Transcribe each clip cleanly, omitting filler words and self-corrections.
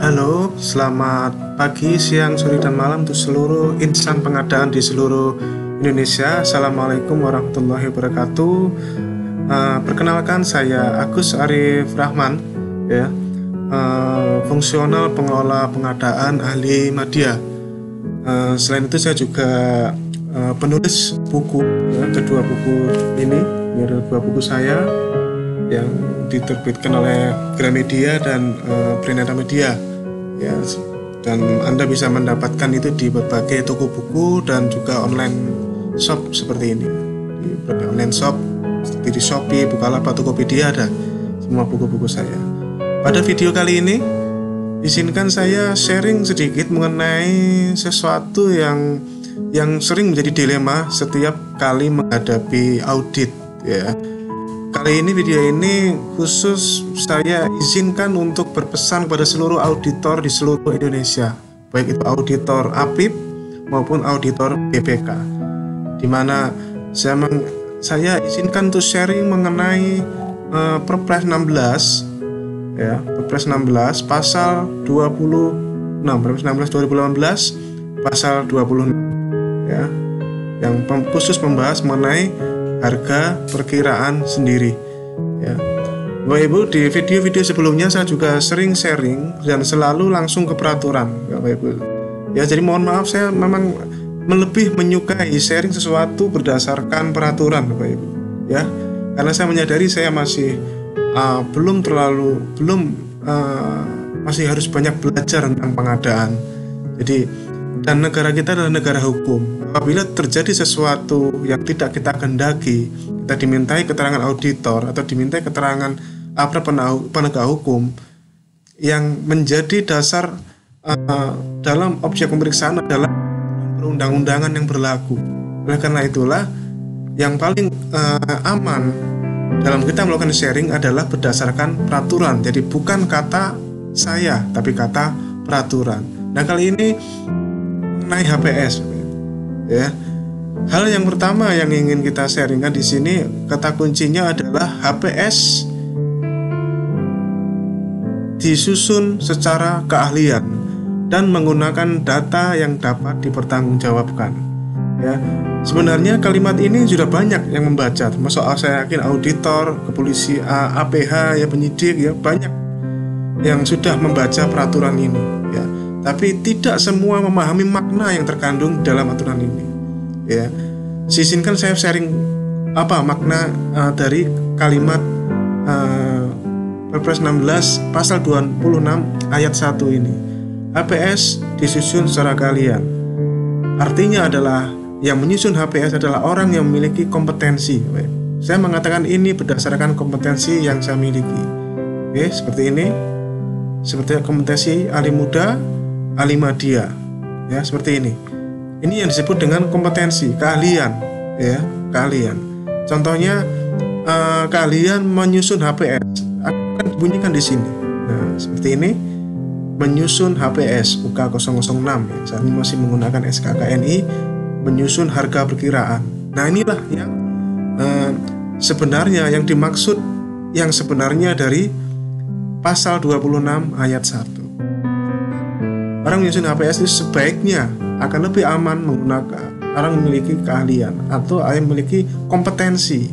Halo, selamat pagi, siang, sore, dan malam untuk seluruh insan pengadaan di seluruh Indonesia. Assalamualaikum warahmatullahi wabarakatuh. Perkenalkan, saya Agus Arif Rahman, ya, fungsional pengelola pengadaan ahli media. Selain itu saya juga penulis buku, ya, kedua buku ini adalah dua buku saya yang diterbitkan oleh Gramedia dan Prenata Media, ya, dan Anda bisa mendapatkan itu di berbagai toko buku dan juga online shop seperti ini. Di berbagai online shop seperti di Shopee, Bukalapak, Tokopedia ada semua buku-buku saya. Pada video kali ini izinkan saya sharing sedikit mengenai sesuatu yang sering menjadi dilema setiap kali menghadapi audit, ya. Kali ini video ini khusus saya izinkan untuk berpesan kepada seluruh auditor di seluruh Indonesia, baik itu auditor APIP maupun auditor BPK, di mana saya izinkan untuk sharing mengenai Perpres 16, ya, Perpres 16 pasal 26, Perpres 16 2018 pasal 26, ya, yang khusus membahas mengenai harga perkiraan sendiri, ya. Bapak Ibu, di video-video sebelumnya saya juga sering sharing dan selalu langsung ke peraturan, Bapak Ibu. Ya, jadi mohon maaf, saya memang lebih menyukai sharing sesuatu berdasarkan peraturan, Bapak Ibu, ya. Karena saya menyadari saya masih masih harus banyak belajar tentang pengadaan. Jadi, dan negara kita adalah negara hukum. Apabila terjadi sesuatu yang tidak kita kehendaki, kita dimintai keterangan auditor atau dimintai keterangan penegak hukum, yang menjadi dasar dalam objek pemeriksaan adalah perundang-undangan yang berlaku. Oleh karena itulah yang paling aman dalam kita melakukan sharing adalah berdasarkan peraturan. Jadi bukan kata saya, tapi kata peraturan. Nah, kali ini mengenai HPS, ya. Hal yang pertama yang ingin kita sharingkan di sini, kata kuncinya adalah HPS disusun secara keahlian dan menggunakan data yang dapat dipertanggungjawabkan, ya. Sebenarnya kalimat ini sudah banyak yang membaca, termasuk saya yakin auditor, kepolisian, APH, ya, penyidik, ya, banyak yang sudah membaca peraturan ini, ya. Tapi tidak semua memahami makna yang terkandung dalam aturan ini, ya. Izinkan saya sharing apa makna dari kalimat Perpres 16 pasal 26 ayat 1 ini. HPS disusun secara keahlian. Artinya adalah yang menyusun HPS adalah orang yang memiliki kompetensi. Saya mengatakan ini berdasarkan kompetensi yang saya miliki. Oke, seperti ini. Seperti kompetensi ahli muda, ahli media, ya, seperti ini. Ini yang disebut dengan kompetensi, keahlian, ya, keahlian. Contohnya keahlian menyusun HPS akan dibunyikan di sini. Nah, seperti ini, menyusun HPS UK 006, ya. Saat ini masih menggunakan SKKNI, menyusun harga perkiraan. Nah, inilah yang sebenarnya yang dimaksud, yang sebenarnya dari pasal 26 ayat 1. Orang menyusun HPS itu sebaiknya akan lebih aman menggunakan orang memiliki keahlian atau yang memiliki kompetensi,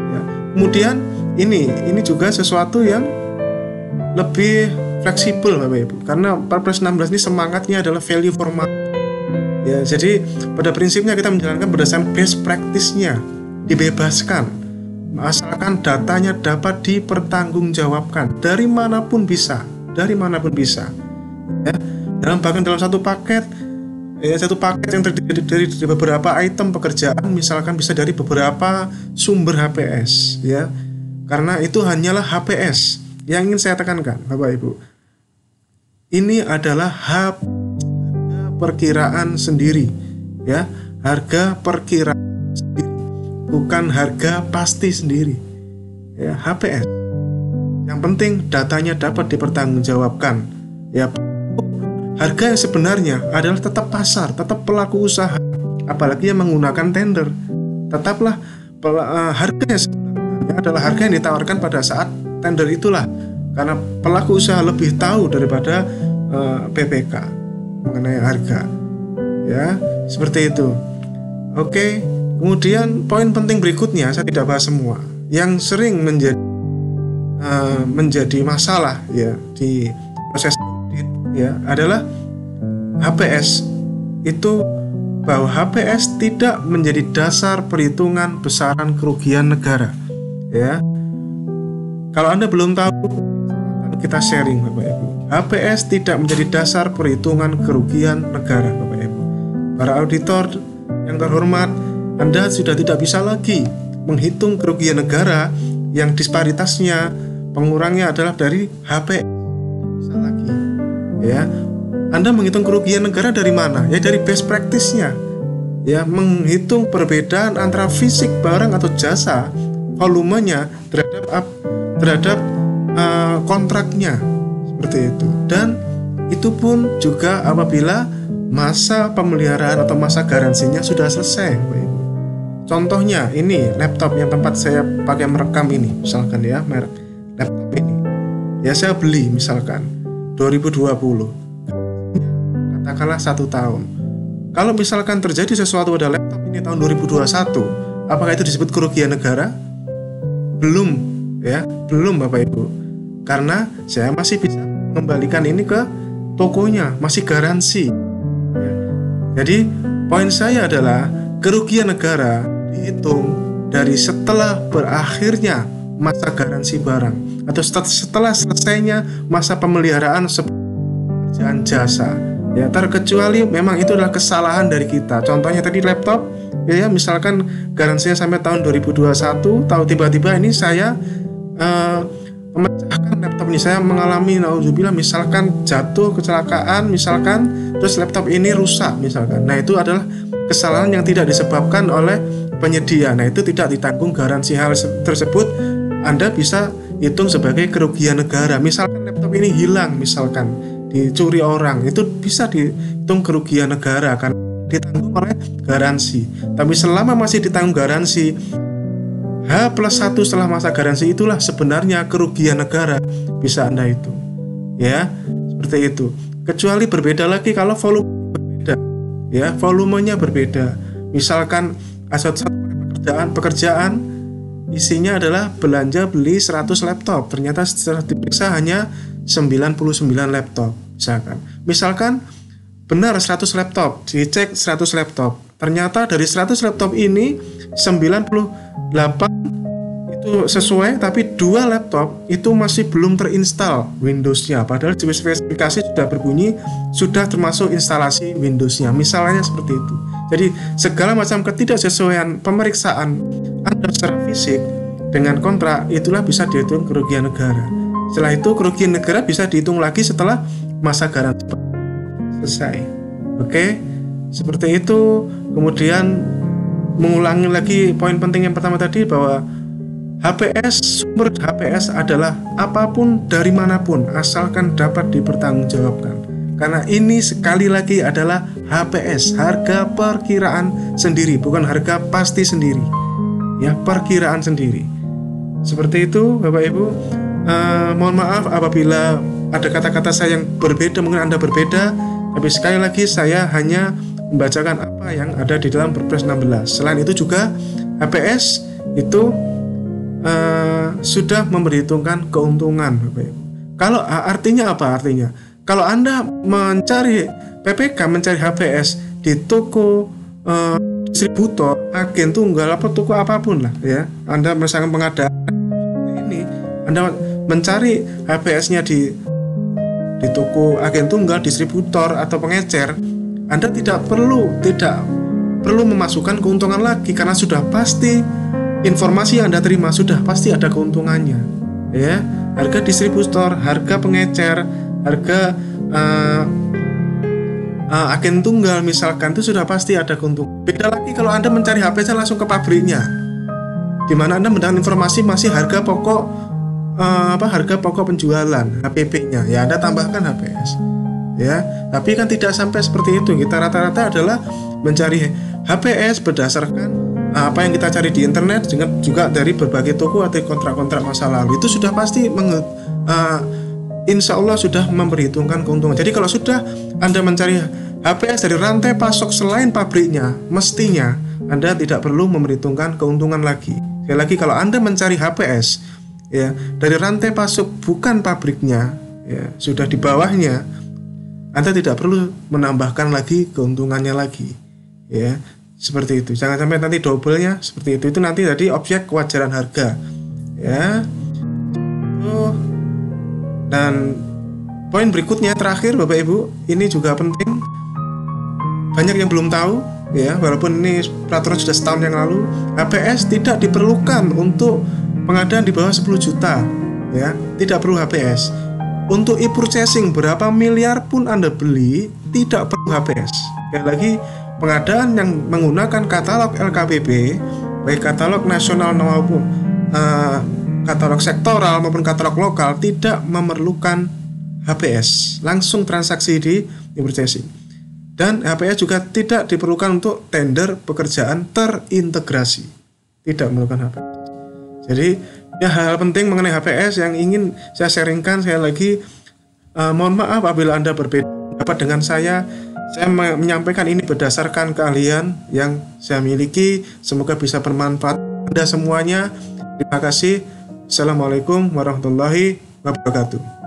ya. Kemudian ini juga sesuatu yang lebih fleksibel, Bapak Ibu, karena Perpres 16 ini semangatnya adalah value for money, ya. Jadi pada prinsipnya kita menjalankan berdasarkan best practice-nya, dibebaskan asalkan datanya dapat dipertanggungjawabkan dari manapun bisa, ya. Bahkan dalam satu paket, ya, satu paket yang terdiri dari beberapa item pekerjaan, misalkan bisa dari beberapa sumber HPS, ya. Karena itu hanyalah HPS yang ingin saya tekankan, Bapak Ibu. Ini adalah harga perkiraan sendiri, ya, harga perkiraan sendiri, bukan harga pasti sendiri, ya, HPS. Yang penting datanya dapat dipertanggungjawabkan, ya. Harga yang sebenarnya adalah tetap pasar, tetap pelaku usaha, apalagi yang menggunakan tender. Tetaplah harga yang sebenarnya adalah harga yang ditawarkan pada saat tender itulah, karena pelaku usaha lebih tahu daripada PPK mengenai harga. Ya, seperti itu. Oke, kemudian poin penting berikutnya, saya tidak bahas semua, yang sering menjadi masalah ya di proses audit ya adalah HPS itu, bahwa HPS tidak menjadi dasar perhitungan besaran kerugian negara ya. Kalau Anda belum tahu, kita sharing Bapak Ibu. HPS tidak menjadi dasar perhitungan kerugian negara Bapak Ibu. Para auditor yang terhormat, Anda sudah tidak bisa lagi menghitung kerugian negara yang disparitasnya pengurangnya adalah dari HPS. Bisa lagi ya. Anda menghitung kerugian negara dari mana? Ya dari best practice-nya. Ya, menghitung perbedaan antara fisik barang atau jasa, volumenya terhadap kontraknya, seperti itu. Dan itu pun juga apabila masa pemeliharaan atau masa garansinya sudah selesai, Bapak Ibu. Contohnya ini laptop yang tempat saya pakai merekam ini, misalkan ya, merek laptop ini. Ya saya beli misalkan 2020. Katakanlah 1 tahun. Kalau misalkan terjadi sesuatu pada laptop ini tahun 2021, apakah itu disebut kerugian negara? Belum, ya, belum Bapak Ibu. Karena saya masih bisa mengembalikan ini ke tokonya, masih garansi. Ya. Jadi poin saya adalah kerugian negara dihitung dari setelah berakhirnya masa garansi barang atau setelah selesainya masa pemeliharaan pekerjaan jasa. Ya, terkecuali memang itu adalah kesalahan dari kita. Contohnya tadi laptop, ya misalkan garansinya sampai tahun 2021, tahu tiba-tiba ini saya memecahkan laptop ini, saya mengalami nauzubillah misalkan jatuh, kecelakaan misalkan, terus laptop ini rusak misalkan. Nah, itu adalah kesalahan yang tidak disebabkan oleh penyedia. Nah, itu tidak ditanggung garansi. Hal tersebut Anda bisa hitung sebagai kerugian negara. Misalkan laptop ini hilang misalkan, dicuri orang, itu bisa dihitung kerugian negara kan, ditanggung oleh garansi. Tapi selama masih ditanggung garansi, H+1 setelah masa garansi, itulah sebenarnya kerugian negara bisa Anda hitung. Ya, seperti itu. Kecuali berbeda lagi kalau volume berbeda. Ya, volumenya berbeda. Misalkan satu pekerjaan isinya adalah belanja beli 100 laptop, ternyata setelah diperiksa hanya 99 laptop misalkan benar 100 laptop, dicek 100 laptop, ternyata dari 100 laptop ini 98 itu sesuai, tapi 2 laptop itu masih belum terinstall Windows-nya, padahal di spesifikasi sudah berbunyi sudah termasuk instalasi Windows-nya, misalnya seperti itu. Jadi segala macam ketidaksesuaian pemeriksaan Anda secara fisik dengan kontrak, itulah bisa dihitung kerugian negara. Setelah itu kerugian negara bisa dihitung lagi setelah masa garansi selesai. Oke, seperti itu. Kemudian mengulangi lagi poin penting yang pertama tadi, bahwa sumber HPS adalah apapun dari manapun asalkan dapat dipertanggungjawabkan. Karena ini sekali lagi adalah HPS, harga perkiraan sendiri, bukan harga pasti sendiri. Ya, perkiraan sendiri. Seperti itu Bapak Ibu. Mohon maaf apabila ada kata-kata saya yang berbeda, mungkin Anda berbeda, tapi sekali lagi saya hanya membacakan apa yang ada di dalam Perpres 16. Selain itu juga HPS itu sudah memperhitungkan keuntungan Bapak Ibu. Kalau artinya apa? Artinya kalau Anda mencari PPK, mencari HPS di toko distributor, agen tunggal, apa toko apapun lah ya, Anda merasakan pengadaan ini, Anda mencari HPS-nya di toko agen tunggal, distributor atau pengecer, Anda tidak perlu memasukkan keuntungan lagi, karena sudah pasti informasi yang Anda terima sudah pasti ada keuntungannya. Ya, harga distributor, harga pengecer, harga agen tunggal misalkan, itu sudah pasti ada keuntungan. Beda lagi kalau Anda mencari HPS langsung ke pabriknya, di mana Anda mendapat informasi masih harga pokok harga pokok penjualan HPP-nya, ya Anda tambahkan HPS. Ya, tapi kan tidak sampai seperti itu. Kita rata-rata adalah mencari HPS berdasarkan apa yang kita cari di internet, juga dari berbagai toko atau kontrak-kontrak masa lalu. Itu sudah pasti insya Allah sudah memperhitungkan keuntungan. Jadi kalau sudah Anda mencari HPS dari rantai pasok selain pabriknya, mestinya Anda tidak perlu memperhitungkan keuntungan lagi. Sekali lagi, kalau Anda mencari HPS ya dari rantai pasok bukan pabriknya, ya sudah di bawahnya, Anda tidak perlu menambahkan lagi keuntungannya lagi, ya seperti itu. Jangan sampai nanti double-nya seperti itu. Itu nanti tadi objek kewajaran harga, ya. Dan poin berikutnya terakhir, Bapak Ibu, ini juga penting. Banyak yang belum tahu, ya, walaupun ini peraturan sudah setahun yang lalu, HPS tidak diperlukan untuk pengadaan di bawah 10 juta, ya, tidak perlu HPS. Untuk e-purchasing berapa miliar pun Anda beli, tidak perlu HPS. Sekali lagi, pengadaan yang menggunakan katalog LKPB, baik katalog nasional maupun katalog sektoral maupun katalog lokal, tidak memerlukan HPS, langsung transaksi di e-purchasing. Dan HPS juga tidak diperlukan untuk tender pekerjaan terintegrasi, tidak memerlukan HPS. Jadi ya, hal penting mengenai HPS yang ingin saya sharingkan. Saya lagi mohon maaf apabila Anda berbeda pendapat dengan saya. Saya menyampaikan ini berdasarkan keahlian yang saya miliki. Semoga bisa bermanfaat Anda semuanya. Terima kasih. Assalamualaikum warahmatullahi wabarakatuh.